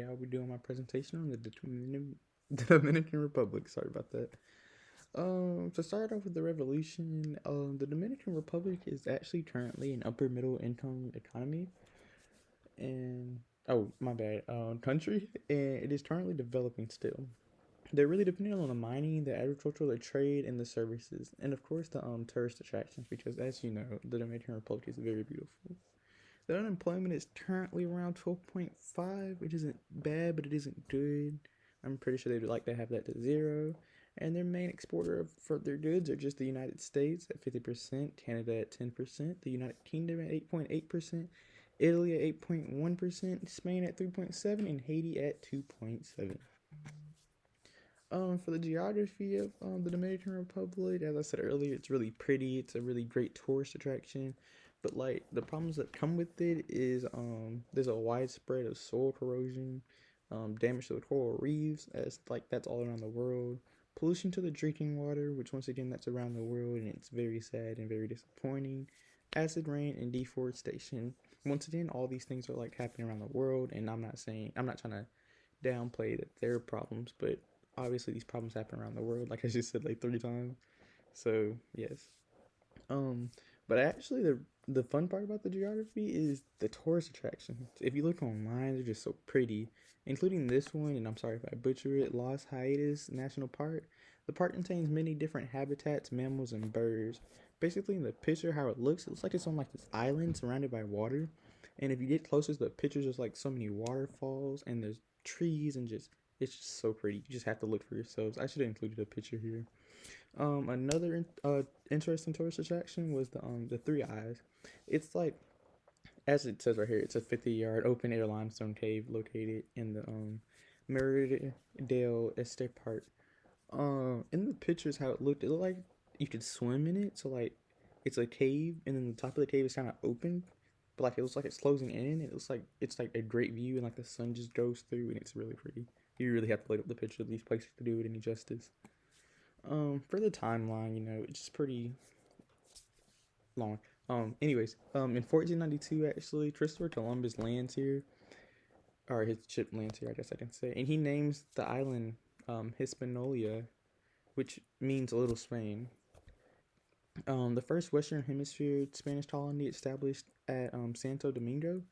I'll be doing my presentation on the Dominican Republic. Sorry about that. To start off with the revolution, the Dominican Republic is actually currently an upper middle income economy, and oh my bad, country, and it is currently developing still. They're really dependent on the mining, the agricultural, the trade, and the services, and of course the tourist attractions. Because as you know, the Dominican Republic is very beautiful. The unemployment is currently around 12.5, which isn't bad, but it isn't good. I'm pretty sure they'd like to have that to zero. And their main exporter for their goods are just the United States at 50%, Canada at 10%, the United Kingdom at 8.8%, Italy at 8.1%, Spain at 3.7%, and Haiti at 2.7%. For the geography of the Dominican Republic, as I said earlier, it's really pretty. It's a really great tourist attraction. But like the problems that come with it is there's a widespread of soil corrosion, damage to the coral reefs, as like that's all around the world. Pollution to the drinking water, which once again that's around the world, and it's very sad and very disappointing. Acid rain and deforestation. Once again, all these things are like happening around the world, and I'm not trying to downplay that there are problems, but obviously these problems happen around the world, like I just said like 3 times. So yes. Um, but actually, the fun part about the geography is the tourist attractions. If you look online, they're just so pretty, including this one. And I'm sorry if I butcher it. Lost Hiatus National Park. The park contains many different habitats, mammals, and birds. Basically, in the picture, how it looks like it's on like this island surrounded by water. And if you get closer to the pictures, there's like so many waterfalls and there's trees and just it's just so pretty. You just have to look for yourselves. I should have included a picture here. Another interesting tourist attraction was the Three Eyes. It's like, as it says right here, it's a 50-yard open air limestone cave located in the Meridale Estate Park. In the pictures, how it looked like you could swim in it. So like, it's a cave, and then the top of the cave is kind of open, but like it looks like it's closing in. It looks like it's like a great view, and like the sun just goes through, and it's really pretty. You really have to look up the picture of these places to do it any justice. For the timeline, it's just pretty long. In 1492, actually, Christopher Columbus lands here, or his ship lands here, I guess I can say, and he names the island Hispaniola, which means Little Spain. The first Western Hemisphere Spanish colony established at Santo Domingo,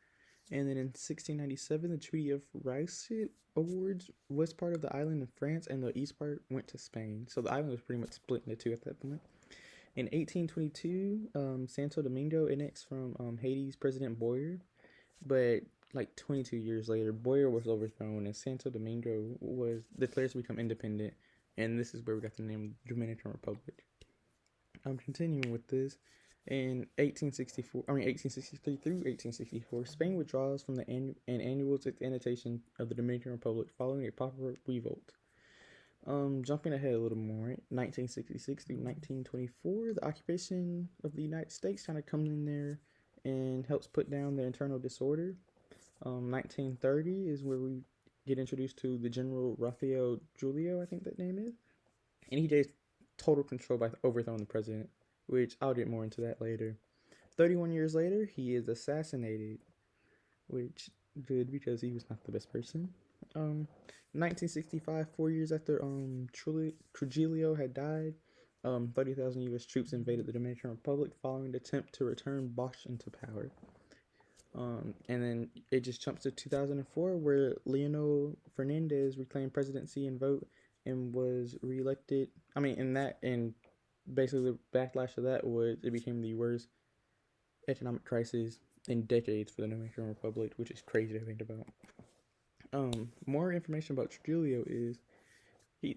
and then in 1697, the Treaty of Ricet awards west part of the island in France, and the east part went to Spain. So the island was pretty much split into two at that point. In 1822, Santo Domingo annexed from Haiti's President Boyer, but like 22 years later, Boyer was overthrown, and Santo Domingo was declared to become independent, and this is where we got the name Dominican Republic. I'm continuing with this. In 1863 through 1864, Spain withdraws from the annual annotation of the Dominican Republic following a popular revolt. Jumping ahead a little more, 1966 through 1924, the occupation of the United States kind of comes in there and helps put down the internal disorder. 1930 is where we get introduced to the General Rafael Julio, I think that name is, and he takes total control by overthrowing the president, which I'll get more into that later. 31 years later, he is assassinated, which good because he was not the best person. 1965, 4 years after Trujillo had died, 30,000 U.S. troops invaded the Dominican Republic following an attempt to return Bosch into power. And then it just jumps to 2004, where Leonel Fernandez reclaimed presidency and vote and was reelected. And basically the backlash of that was it became the worst economic crisis in decades for the Dominican Republic, which is crazy to think about. More information about Trujillo is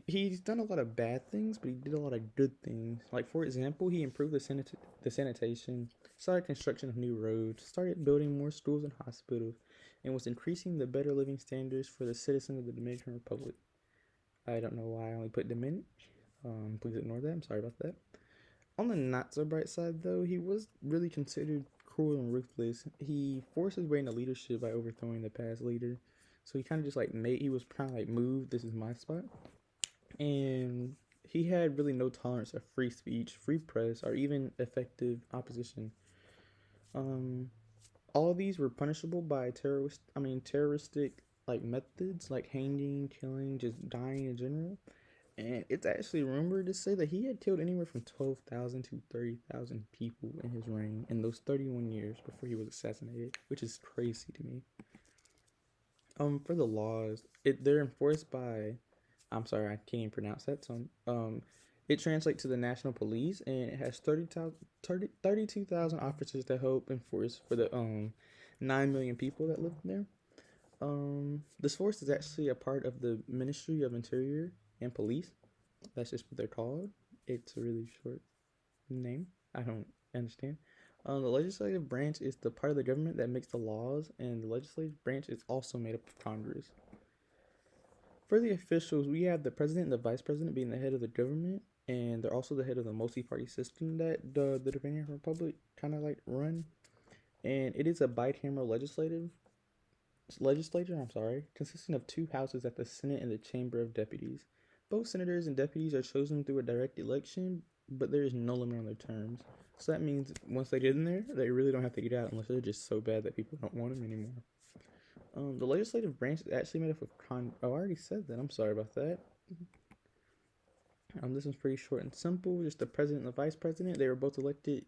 he's done a lot of bad things, but he did a lot of good things. Like, for example, he improved the sanitation, started construction of new roads, started building more schools and hospitals, and was increasing the better living standards for the citizens of the Dominican Republic. I don't know why I only put Dominic. Please ignore that. I'm sorry about that. On the not so bright side, though, he was really considered cruel and ruthless. He forced his way into leadership by overthrowing the past leader. So he kind of just like he was kind of like moved, this is my spot. And he had really no tolerance of free speech, free press, or even effective opposition. All of these were punishable by terroristic like methods, like hanging, killing, just dying in general. And it's actually rumored to say that he had killed anywhere from 12,000 to 30,000 people in his reign in those 31 years before he was assassinated, which is crazy to me. For the laws, they're enforced by, I'm sorry, I can't even pronounce that. So, it translates to the National Police, and it has 32,000 officers that help enforce for the 9 million people that live there. This force is actually a part of the Ministry of Interior and Police. That's just what they're called. It's a really short name. I don't understand. The legislative branch is the part of the government that makes the laws, and the legislative branch is also made up of Congress. For the officials, we have the president and the vice president being the head of the government, and they're also the head of the multi-party system that the Dominican Republic kind of like run. And it is a bicameral legislature, consisting of two houses at the Senate and the Chamber of Deputies. Both senators and deputies are chosen through a direct election, but there is no limit on their terms. So that means once they get in there, they really don't have to get out unless they're just so bad that people don't want them anymore. The legislative branch is actually made up of Oh, I already said that. I'm sorry about that. This one's pretty short and simple. Just the president and the vice president. They were both elected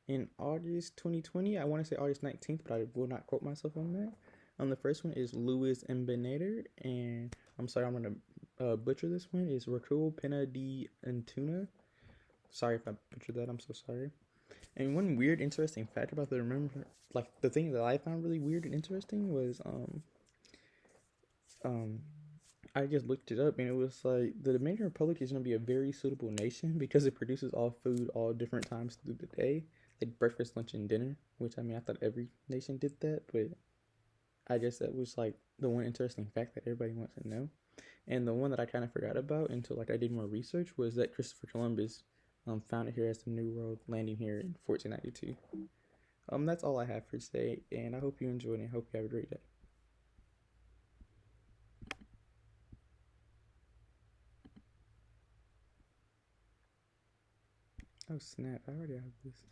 in August 2020. I want to say August 19th, but I will not quote myself on that. The first one is Luis Embenader, and I'm sorry, I'm gonna butcher this one. Is Raquel Pena de Antuna. Sorry if I butchered that. I'm so sorry. And one weird, interesting fact about the thing that I found really weird and interesting was I just looked it up, and it was like the Dominican Republic is going to be a very suitable nation because it produces all food all different times through the day, like breakfast, lunch, and dinner. Which, I mean, I thought every nation did that, but I guess that was like the one interesting fact that everybody wants to know. And the one that I kind of forgot about until like I did more research was that Christopher Columbus found it here as the New World, landing here in 1492. That's all I have for today, and I hope you enjoyed it. I hope you have a great day. Oh snap! I already have this.